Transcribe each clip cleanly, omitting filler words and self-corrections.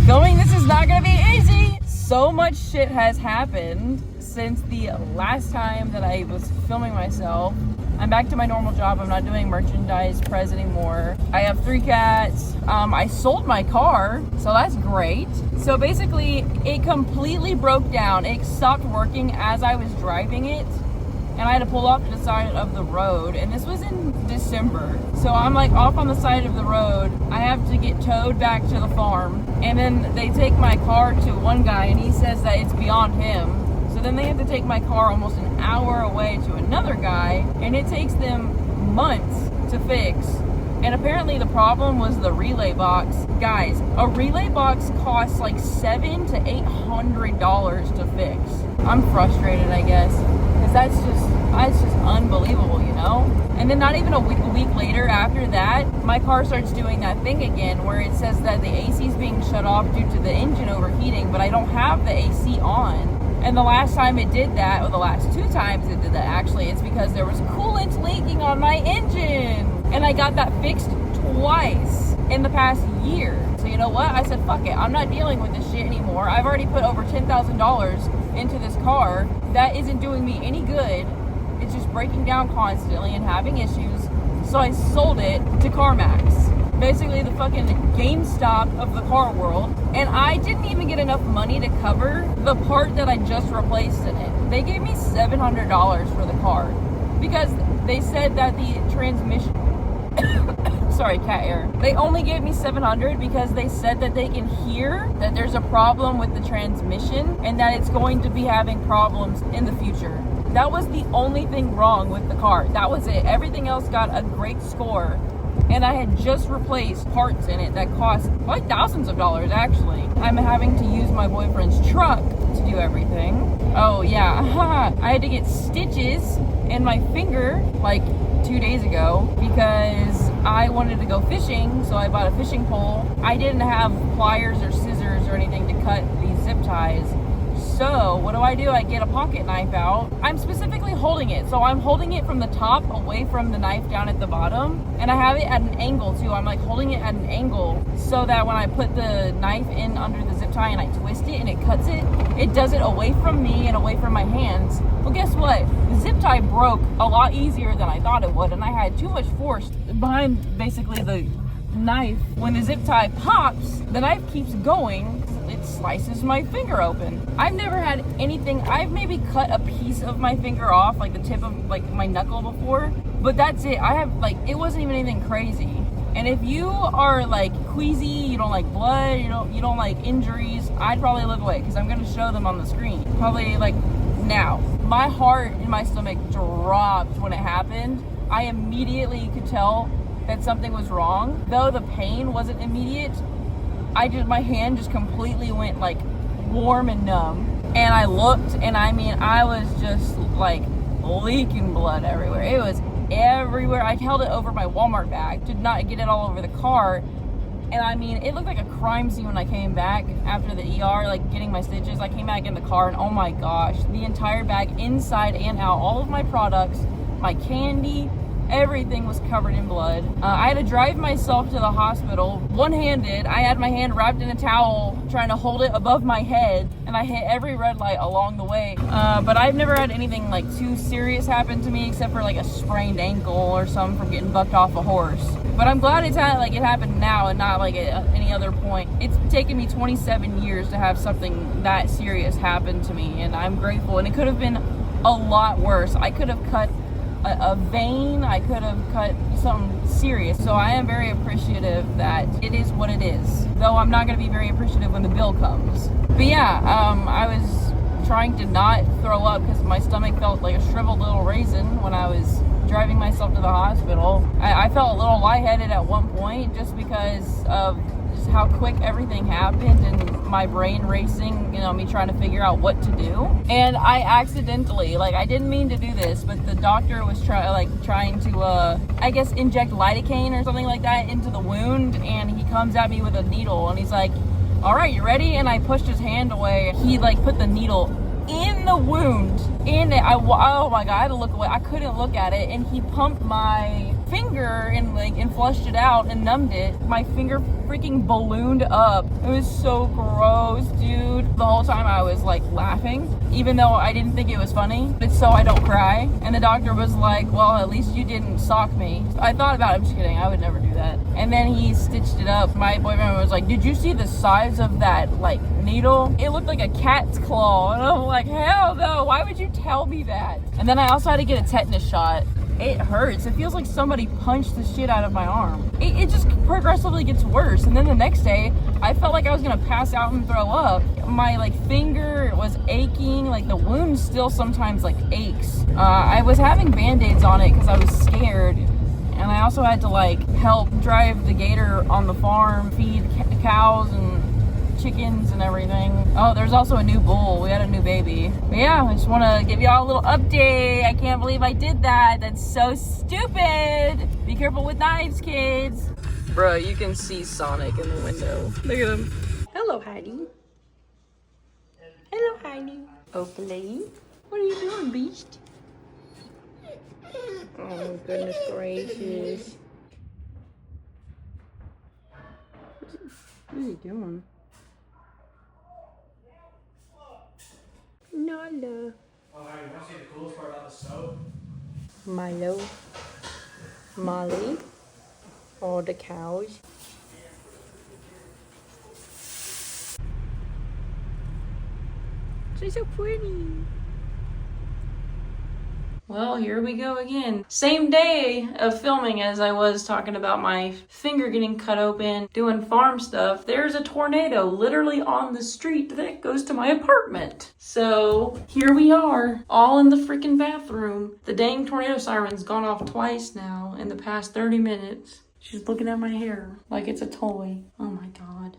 Filming this is not gonna be easy. So much shit has happened since the last time that I was filming myself. I'm back to my normal job. I'm not doing merchandise press anymore. I have 3 cats. I sold my car, so that's great. So basically, it completely broke down. It stopped working as I was driving it, and I had to pull off to the side of the road, and this was in December. So I'm like off on the side of the road. I have to get towed back to the farm, and then they take my car to one guy, and he says that it's beyond him. So then they have to take my car almost an hour away to another guy, and it takes them months to fix. And apparently the problem was the relay box. Guys, a relay box costs like $700 to $800 to fix. I'm frustrated, I guess, because that's just unbelievable, you know? And then not even a week later after that, my car starts doing that thing again where it says that the AC is being shut off due to the engine overheating, but I don't have the AC on. And the last time it did that, or the last 2 times it did that actually, it's because there was coolant leaking on my engine. And I got that fixed twice in the past year. So you know what? I said, fuck it. I'm not dealing with this shit anymore. I've already put over $10,000 into this car. That isn't doing me any good. It's just breaking down constantly and having issues. So I sold it to CarMax. Basically the fucking GameStop of the car world. And I didn't even get enough money to cover the part that I just replaced in it. They gave me $700 for the car because they said that the transmission sorry, cat air. They only gave me $700 because they said that they can hear that there's a problem with the transmission and that it's going to be having problems in the future. That was the only thing wrong with the car. That was it. Everything else got a great score. And I had just replaced parts in it that cost like thousands of dollars actually. I'm having to use my boyfriend's truck to do everything. Oh yeah, I had to get stitches in my finger like 2 days ago because I wanted to go fishing, so I bought a fishing pole. I didn't have pliers or scissors or anything to cut these zip ties. So what do? I get a pocket knife out. I'm specifically holding it. So I'm holding it from the top away from the knife down at the bottom. And I have it at an angle too. I'm like holding it at an angle so that when I put the knife in under the zip tie and I twist it and it cuts it, it does it away from me and away from my hands. Well, guess what? The zip tie broke a lot easier than I thought it would. And I had too much force behind basically the knife. When the zip tie pops, the knife keeps going. It slices my finger open. I've never had anything. I've maybe cut a piece of my finger off, like the tip of like my knuckle before, but that's it. I have like, it wasn't even anything crazy. And if you are like queasy, you don't like blood, you don't like injuries, I'd probably look away because I'm gonna show them on the screen. Probably like now. My heart in my stomach dropped when it happened. I immediately could tell that something was wrong. Though the pain wasn't immediate, my hand just completely went like warm and numb. And I looked and I mean, I was just like leaking blood everywhere. It was everywhere. I held it over my Walmart bag, did not get it all over the car. And I mean, it looked like a crime scene when I came back after the ER, like getting my stitches. I came back in the car and oh my gosh, the entire bag inside and out, all of my products, my candy, everything was covered in blood. I had to drive myself to the hospital one-handed. I had my hand wrapped in a towel trying to hold it above my head, and I hit every red light along the way. But I've never had anything like too serious happen to me except for like a sprained ankle or something from getting bucked off a horse. But I'm glad it happened now and not like at any other point. It's taken me 27 years to have something that serious happen to me, and I'm grateful. And it could have been a lot worse. I could have cut a vein, I could have cut something serious. So I am very appreciative that it is what it is. Though I'm not going to be very appreciative when the bill comes. But yeah, I was trying to not throw up because my stomach felt like a shriveled little raisin when I was driving myself to the hospital. I felt a little lightheaded at one point just because of just how quick everything happened and my brain racing, you know, me trying to figure out what to do. And I accidentally, like, I didn't mean to do this, but the doctor was trying to, I guess, inject lidocaine or something like that into the wound, and he comes at me with a needle, and he's like, all right, you ready? And I pushed his hand away. He, like, put the needle in the wound, in it. Oh my God, I had to look away. I couldn't look at it, and he pumped my finger and flushed it out and numbed it, my finger freaking ballooned up. It was so gross, dude. The whole time I was like laughing, even though I didn't think it was funny. It's so I don't cry. And the doctor was like, well, at least you didn't sock me. I thought about it. I'm just kidding. I would never do that. And then he stitched it up. My boyfriend was like, did you see the size of that like needle? It looked like a cat's claw. And I'm like, hell no. Why would you tell me that? And then I also had to get a tetanus shot. It hurts. It feels like somebody punched the shit out of my arm. It just progressively gets worse. And then the next day, I felt like I was gonna pass out and throw up. My like finger was aching. Like the wound still sometimes like aches. I was having band-aids on it because I was scared. And I also had to like help drive the gator on the farm, feed cows and chickens and everything. Oh, there's also a new bull. We had a new baby. But yeah, I just want to give y'all a little update. I can't believe I did that. That's so stupid. Be careful with knives, kids. Bro, you can see Sonic in the window. Look at him. Hello, Heidi. Hello, Heidi. Oakley. What are you doing, beast? Oh, goodness gracious. What is he doing? Nala. Oh, you want to see the coolest part about the soap? Milo. Molly. All the cows. She's so pretty. Well, here we go again. Same day of filming as I was talking about my finger getting cut open, doing farm stuff. There's a tornado literally on the street that goes to my apartment. So here we are, all in the freaking bathroom. The dang tornado siren's gone off twice now in the past 30 minutes. She's looking at my hair like it's a toy. Oh my God.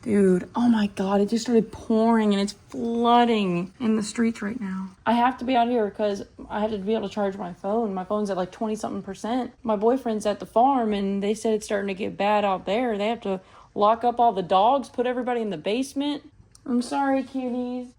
Dude, oh my God, it just started pouring and it's flooding in the streets right now. I have to be out here because I had to be able to charge my phone. My phone's at like 20-something%. My boyfriend's at the farm and they said it's starting to get bad out there. They have to lock up all the dogs, put everybody in the basement. I'm sorry, cuties.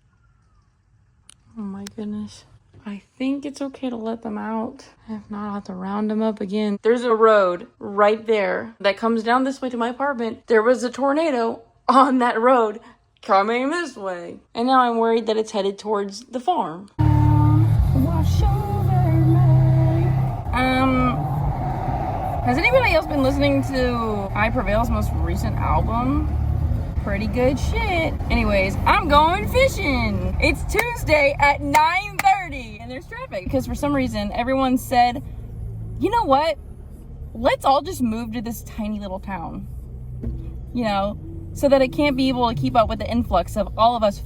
Oh my goodness. I think it's okay to let them out. If not, I'll have to round them up again. There's a road right there that comes down this way to my apartment. There was a tornado on that road coming this way. And now I'm worried that it's headed towards the farm. Wash over me. Has anybody else been listening to I Prevail's most recent album? Pretty good shit. Anyways, I'm going fishing. It's Tuesday at 9:30 and there's traffic because for some reason everyone said, you know what? Let's all just move to this tiny little town. You know, so that it can't be able to keep up with the influx of all of us.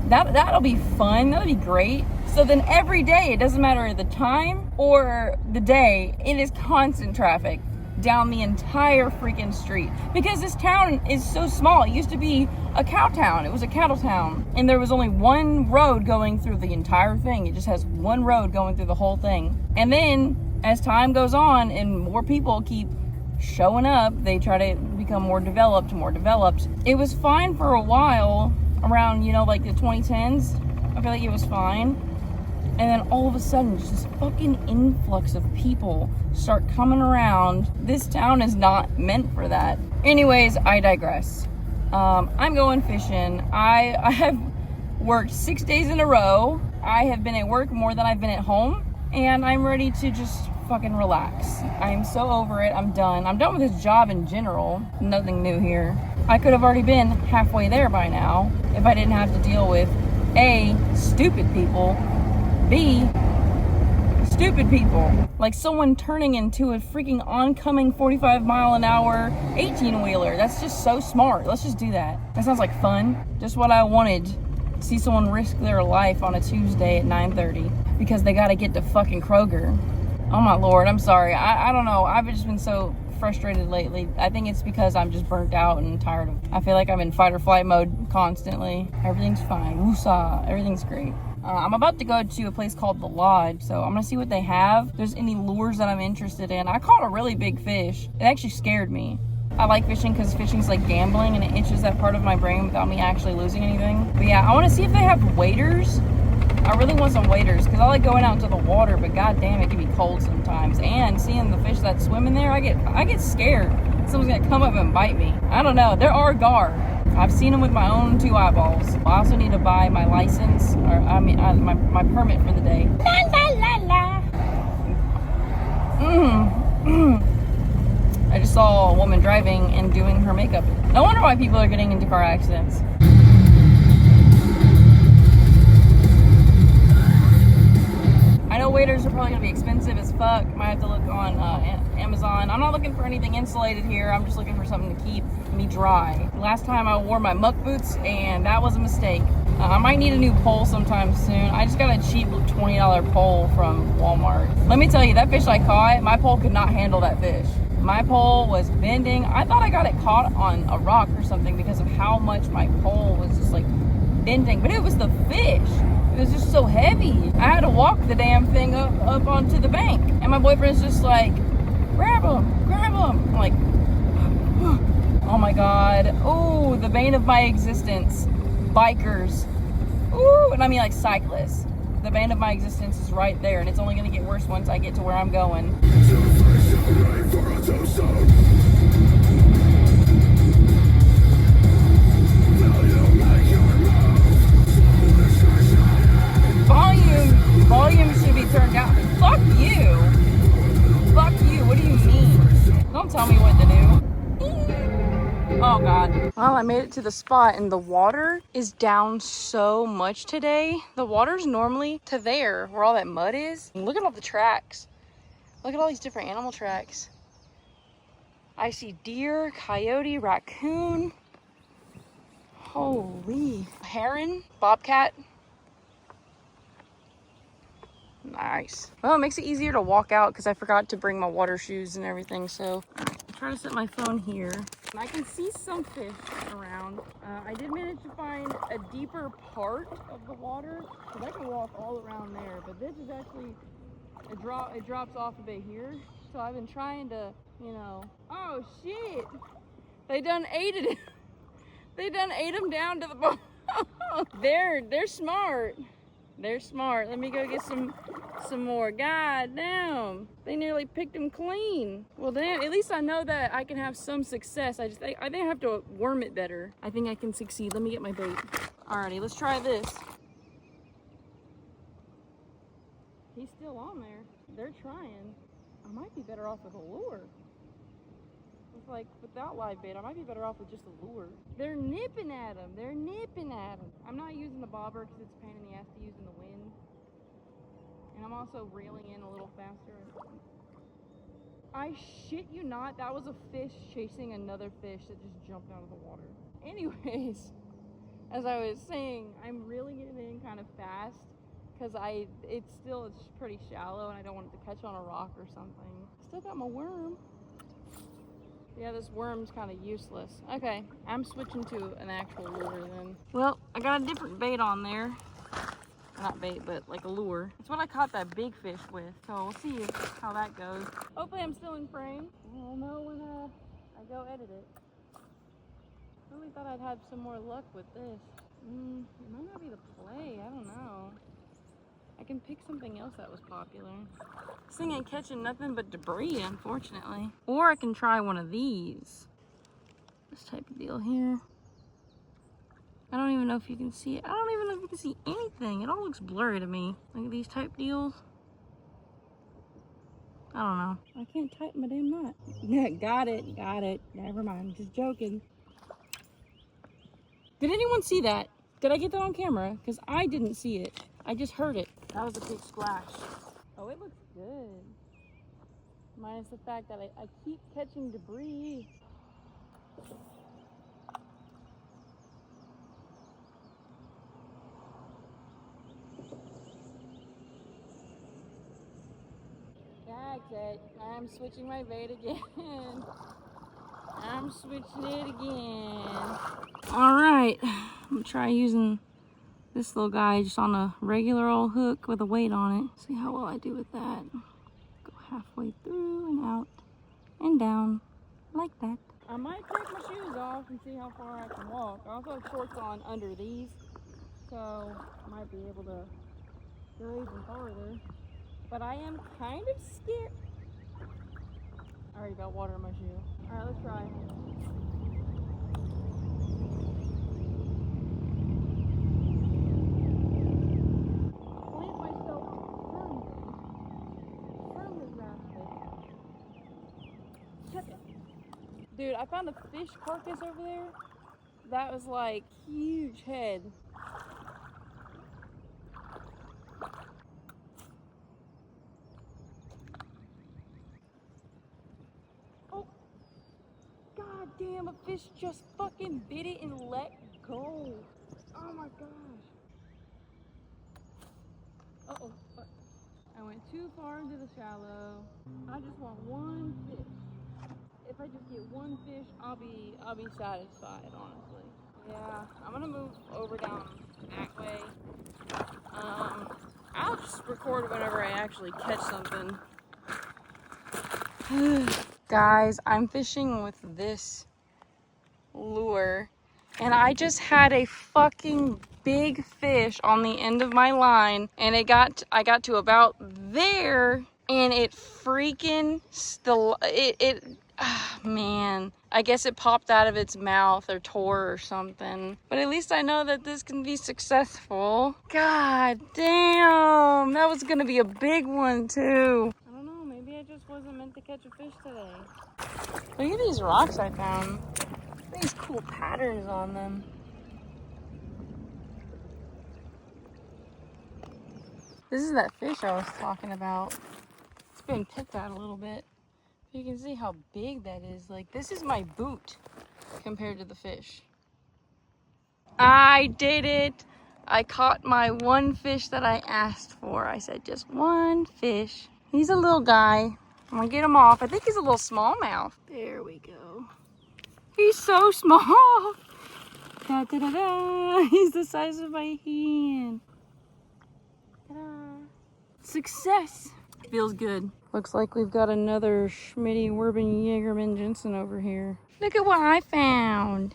That'll be fun. That'll be great. So then every day, it doesn't matter the time or the day, it is constant traffic down the entire freaking street because this town is so small. It used to be a cow town. It was a cattle town and there was only one road going through the entire thing. It just has one road going through the whole thing. And then as time goes on and more people keep showing up, they try to become more developed. It was fine for a while around, you know, like the 2010s. I feel like it was fine. And then all of a sudden, just this fucking influx of people start coming around. This town is not meant for that. Anyways, I digress. I'm going fishing. I have worked 6 days in a row. I have been at work more than I've been at home. And I'm ready to just fucking relax. I'm so over it. I'm done. I'm done with this job in general. Nothing new here. I could have already been halfway there by now if I didn't have to deal with A, stupid people, B, stupid people. Like someone turning into a freaking oncoming 45-mile-an-hour 18-wheeler. That's just so smart. Let's just do that. That sounds like fun. Just what I wanted. See someone risk their life on a Tuesday at 9:30 because they gotta get to fucking Kroger. Oh my Lord, I'm sorry. I don't know. I've just been so frustrated lately. I think it's because I'm just burnt out and tired of, I feel like I'm in fight or flight mode constantly. Everything's fine. Woosah. Everything's great. I'm about to go to a place called The Lodge, so I'm gonna see what they have. If there's any lures that I'm interested in. I caught a really big fish. It actually scared me. I like fishing because fishing's like gambling and it itches that part of my brain without me actually losing anything. But yeah, I want to see if they have waders. I really want some waders because I like going out into the water, but god damn, it can be cold sometimes. And seeing the fish that swim in there, I get scared. Someone's gonna come up and bite me. I don't know. There are gar. I've seen them with my own 2 eyeballs. I also need to buy my license, or my permit for the day. La la la la. I just saw a woman driving and doing her makeup. No wonder why people are getting into car accidents. I know waders are probably gonna be expensive as fuck. Might have to look on Amazon. I'm not looking for anything insulated here. I'm just looking for something to keep me dry. Last time I wore my muck boots and that was a mistake. I might need a new pole sometime soon. I just got a cheap $20 pole from Walmart. Let me tell you, that fish I caught, my pole could not handle that fish. My pole was bending. I thought I got it caught on a rock or something because of how much my pole was just like bending, but it was the fish. It was just so heavy. I had to walk the damn thing up onto the bank. And my boyfriend's just like, grab him, grab him. I'm like, oh my God. Oh, the bane of my existence. Bikers. Ooh, and I mean like cyclists. The bane of my existence is right there, and it's only gonna get worse once I get to where I'm going. Volume should be turned down. Fuck you. Fuck you. What do you mean? Don't tell me what to do. Oh God. Well, I made it to the spot and the water is down so much today. The water's normally to there where all that mud is. And look at all the tracks. Look at all these different animal tracks. I see deer, coyote, raccoon. Holy. Heron, bobcat. Nice. Well, it makes it easier to walk out because I forgot to bring my water shoes and everything. So I'll try to set my phone here. And I can see some fish around. I did manage to find a deeper part of the water because I can walk all around there. But this is actually, it drops off a bit here. So I've been trying to, you know, oh shit. They done ate it. They done ate them down to the bottom. They're smart. They're smart. Let me go get some more. God damn. They nearly picked them clean. Well, damn. At least I know that I can have some success. I think I have to worm it better. I think I can succeed. Let me get my bait. Alrighty, let's try this. He's still on there. They're trying. I might be better off with a lure. It's like without live bait, I might be better off with just a lure. They're nipping at him. They're nipping at him. I'm not using the bobber because it's a pain in the ass to use in the wind. And I'm also reeling in a little faster. I shit you not, that was a fish chasing another fish that just jumped out of the water. Anyways, as I was saying, I'm reeling it in kind of fast because it's pretty shallow and I don't want it to catch on a rock or something. Still got my worm. Yeah, this worm's kind of useless. Okay, I'm switching to an actual lure then. Well, I got a different bait on there. Not bait, but like a lure. It's what I caught that big fish with. So we'll see how that goes. Hopefully I'm still in frame. I'll know when I go edit it. Really thought I'd have some more luck with this. It might not be the play, I don't know. I can pick something else that was popular. This thing ain't catching nothing but debris, unfortunately. Or I can try one of these. This type of deal here. I don't even know if you can see it. I don't even know if you can see anything. It all looks blurry to me. Like these type deals. I don't know. I can't tighten my damn knot. Yeah, got it. Never mind. Just joking. Did anyone see that? Did I get that on camera? Because I didn't see it. I just heard it. That was a big splash. Oh, it looks good. Minus the fact that I keep catching debris. That's it. I'm switching my bait again. I'm switching it again. All right, I'm gonna try using this little guy just on a regular old hook with a weight on it. See how well I do with that. Go halfway through and out and down like that. I might take my shoes off and see how far I can walk. I also have shorts on under these, so I might be able to go even farther. But I am kind of scared. I already got water in my shoe. Alright, let's try. Plant myself firmly grounded. Check it. Dude, I found a fish carcass over there. That was like huge head. Oh, god damn, a fish just fucking bit it and let go. Oh my gosh. Uh-oh. I went too far into the shallow. I just want one fish. If I just get one fish, I'll be satisfied, honestly. Yeah, I'm gonna move over down that way. I'll just record whenever I actually catch something. Guys, I'm fishing with this lure and I just had a fucking big fish on the end of my line, and I got to about there and it freaking still man, I guess it popped out of its mouth or tore or something. But at least I know that this can be successful. God damn, that was gonna be a big one too. I don't know, maybe I just wasn't meant to catch a fish today. Look at these rocks I found. These cool patterns on them. This is that fish I was talking about. It's been picked out a little bit. You can see how big that is. Like, this is my boot compared to the fish. I did it. I caught my one fish that I asked for. I said just one fish. He's a little guy. I'm gonna get him off. I think he's a little smallmouth. There we go. He's so small. Da, da, da, da. He's the size of my hand. Ta-da. Success. Feels good. Looks like we've got another Schmitty Werben Jagerman Jensen over here. Look at what I found.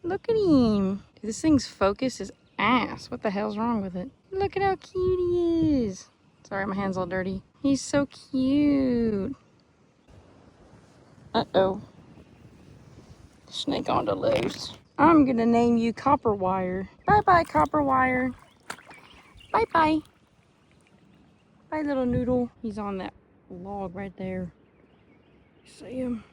Look at him. Dude, this thing's focus is ass. What the hell's wrong with it? Look at how cute he is. Sorry, my hand's all dirty. He's so cute. Uh-oh. Snake on the loose. I'm gonna name you Copper Wire. Bye-bye, Copper Wire. Bye-bye. Bye, little noodle. He's on that log right there. See him?